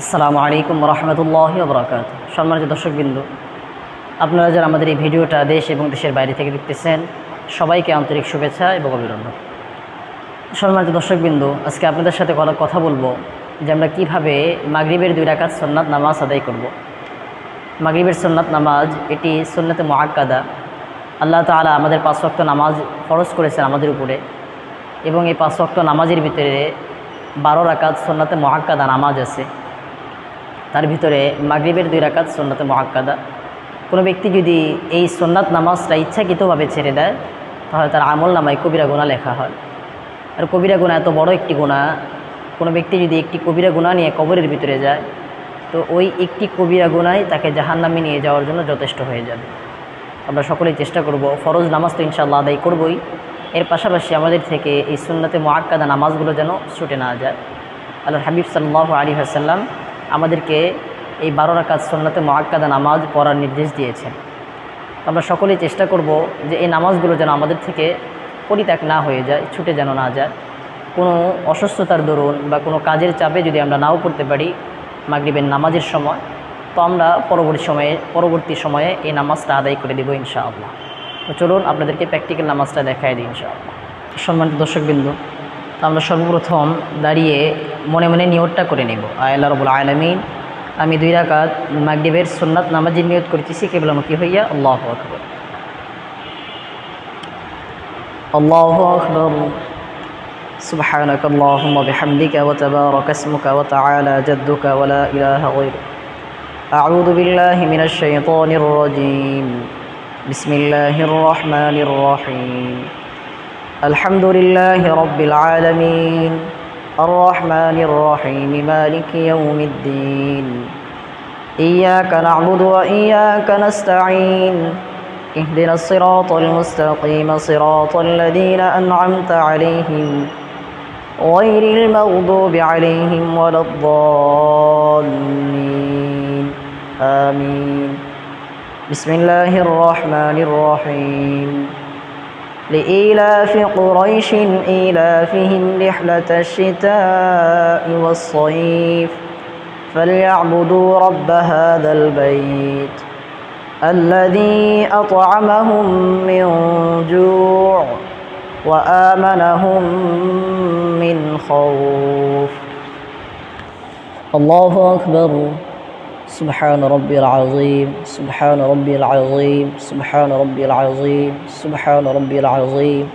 আসসালামু আলাইকুম রহমতুল্লাহি ওয়া বারাকাতুহু। সম্মানিত দর্শকবৃন্দ, আপনারা যারা আমাদের এই ভিডিওটা দেশ এবং দেশের বাইরে থেকে দেখতেছেন, সবাইকে আন্তরিক শুভেচ্ছা এবং অভিনন্দন। সম্মানিত দর্শকবৃন্দ, আজকে আপনাদের সাথে কথা বলবো যে আমরা কীভাবে মাগরিবের 2 রাকাত সুন্নাত নামাজ আদায় করব। মাগরিবের সুন্নাত নামাজ এটি সুন্নতে মুআক্কাদা। আল্লাহ তাআলা আমাদের 5 ওয়াক্ত নামাজ ফরজ করেছেন আমাদের উপরে, এবং এই 5 ওয়াক্ত নামাজের ভিতরে 12 রাকাত সুন্নতে মুআক্কাদা নামাজ আছে। তার ভিতরে মাগরিবের 2 রাকাত সুন্নতে মুআক্কাদা। কোনো ব্যক্তি যদি এই সুন্নাত নামাজটা ইচ্ছাকৃতভাবে ছেড়ে দেয়, তাহলে তার আমল নামায় কবিরা গুনাহ লেখা হয়। আর কবিরা গুনাহ এত বড় একটি গুনাহ, কোনো ব্যক্তি যদি একটি কবিরা গুনাহ নিয়ে কবরের ভিতরে যায়, তো ওই একটি কবিরা গুনাহই তাকে জাহান্নামে নিয়ে যাওয়ার জন্য যথেষ্ট হয়ে যাবে। আমরা সকলেই চেষ্টা করব, ফরজ নামাজ তো ইনশাআল্লাহ আদায় করবই, এর পাশাপাশি আমাদের থেকে এই সুন্নতে মুআক্কাদা নামাজগুলো যেন ছুটে না যায়। আল্লাহর হাবিব সাল্লাল্লাহু আলাইহি ওয়াসাল্লাম আমাদেরকে এই 12 রাকাত সুন্নতে মুআক্কাদা নামাজ পড়ার নির্দেশ দিয়েছেন। আমরা সকলেই চেষ্টা করব যে এই নামাজগুলো যেন আমাদের থেকে পরিত্যাগ না হয়ে যায়, ছুটে যেন না যায়। কোনো অসুস্থতার দরুন বা কোনো কাজের চাপে যদি আমরা নাও পড়তে পারি মাগরিবের নামাজের সময়, তো আমরা পরবর্তী সময়ে এই নামাজটা আদায় করে দেব ইনশাআল্লাহ। তো চলুন আপনাদেরকে প্র্যাকটিক্যাল নামাজটা দেখাই দিই ইনশাআল্লাহ। সম্মানিত দর্শকবৃন্দ, তো আমরা সর্বপ্রথম দাঁড়িয়ে মনে মনে নিয়তটা করে নেব, আল্লাহ রাব্বুল আলামিন, আমি 2 রাকাত মাগরিবের সুন্নাত নামাজের নিয়ত করতেছি কিবলামুখী হইয়া। আল্লাহু আকবার, আল্লাহু আকবার। সুবহানাকা আল্লাহুম্মা বিহামদিকা ওয়া তাবারাকা ইসমুকা ওয়া তাআলা জাদ্দুকা ওয়া লা ইলাহা গায়রুক। আউযু বিল্লাহি মিনাশ শাইতানির রাজীম। বিসমিল্লাহির রহমানির রহিম। আলহামদুলিল্লাহি রাব্বিল আলামিন, আর-রহমানির রহিম, মালিকি ইয়াউমিদ্দিন। ইয়্যাকা না'বুদু ওয়া ইয়্যাকা নাস্তাঈন। ইহদিনাস সিরাতাল মুস্তাকিম, সিরাতাল লাযীনা আন'আমতা আলাইহিম গায়রিল মাগদুবি আলাইহিম ওয়ালাদ-দাল্লিন। আমিন। বিসমিল্লাহির রহমানির রহিম। لإيلاف قريش إيلافهم رحلة الشتاء والصيف فليعبدوا رب هذا البيت الذي أطعمهم من جوع وآمنهم من خوف. الله أكبر. سبحان ربي العظيم، سبحان ربي العظيم، سبحان ربي العظيم، سبحان ربي العظيم.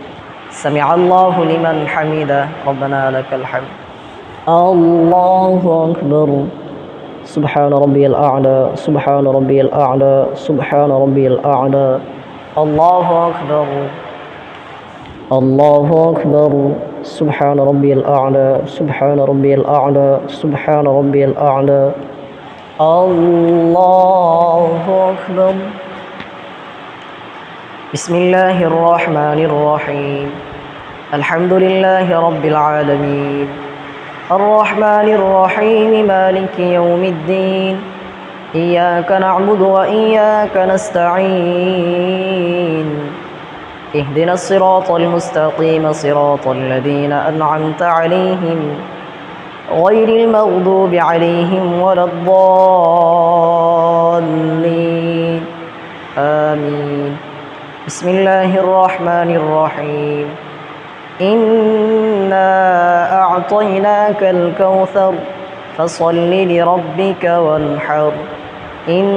سمع الله لمن حمده، ربنا لك الحمد. الله أكبر. سبحان ربي الأعلى، سبحان ربي الأعلى، سبحان ربي الأعلى. الله أكبر، الله أكبر. سبحان ربي الأعلى، سبحان ربي الأعلى، سبحان ربي الأعلى. الله أكبر. بسم الله الرحمن الرحيم. الحمد لله رب العالمين، الرحمن الرحيم، مالك يوم الدين. إياك نعبد وإياك نستعين. اهدنا الصراط المستقيم، صراط الذين أنعمت عليهم غير المغضوب عليهم ولا الضالين. آمين. بسم الله الرحمن الرحيم. إنا أعطيناك الكوثر فصل لربك وانحر إن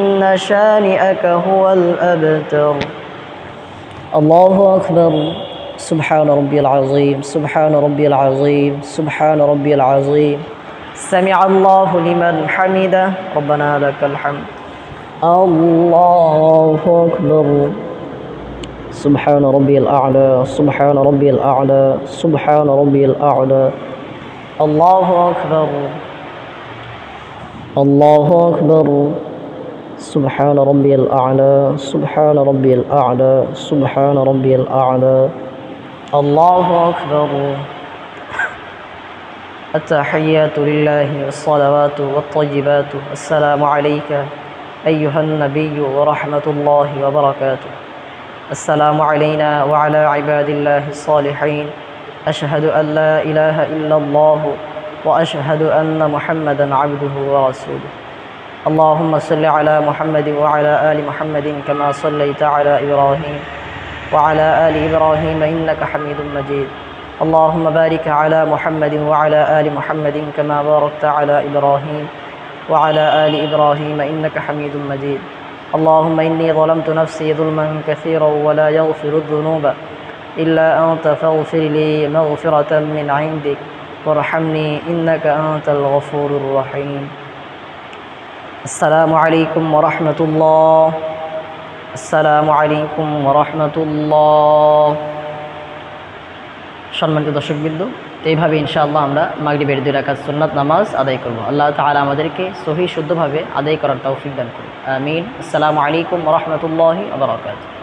شانئك هو الأبتر. الله أكبر. سبحان ربي العظيم، سبحان ربي العظيم، سبحان ربي العظيم. سمع الله لمن حمده، ربنا لك الحمد. الله أكبر. سبحان ربي الأعلى، سبحان ربي الأعلى، سبحان ربي الأعلى. الله أكبر، الله أكبر. سبحان ربي الأعلى، سبحان ربي الأعلى، سبحان ربي الأعلى. الله أكبر. التحيات لله والصلوات والطيبات. السلام عليك أيها النبي ورحمة الله وبركاته. السلام علينا وعلى عباد الله الصالحين. أشهد أن لا إله إلا الله وأشهد أن محمدا عبده ورسوله. اللهم صل على محمد وعلى آل محمد كما صليت على إبراهيم وعلى آل إبراهيم إنك حميد مجيد. اللهم بارك على محمد وعلى آل محمد كما باركت على إبراهيم وعلى آل إبراهيم إنك حميد مجيد. اللهم إني ظلمت نفسي ظلما كثيرا ولا يغفر الذنوب إلا أنت فاغفر لي مغفرة من عندك وارحمني إنك أنت الغفور الرحيم. السلام عليكم ورحمة الله. আসসালামু আলাইকুম ওয়া রাহমাতুল্লাহ। সম্মানিত দর্শকবৃন্দ, এইভাবে ইনশাআল্লাহ আমরা মাগরিবের 2 রাকাত সুন্নাত নামাজ আদায় করব। আল্লাহ তাআলা আমাদেরকে সহি শুদ্ধভাবে আদায় করার তৌফিক দান করুন। আমিন। আসসালামু আলাইকুম ওয়া রাহমাতুল্লাহি ওয়া বারাকাতুহু।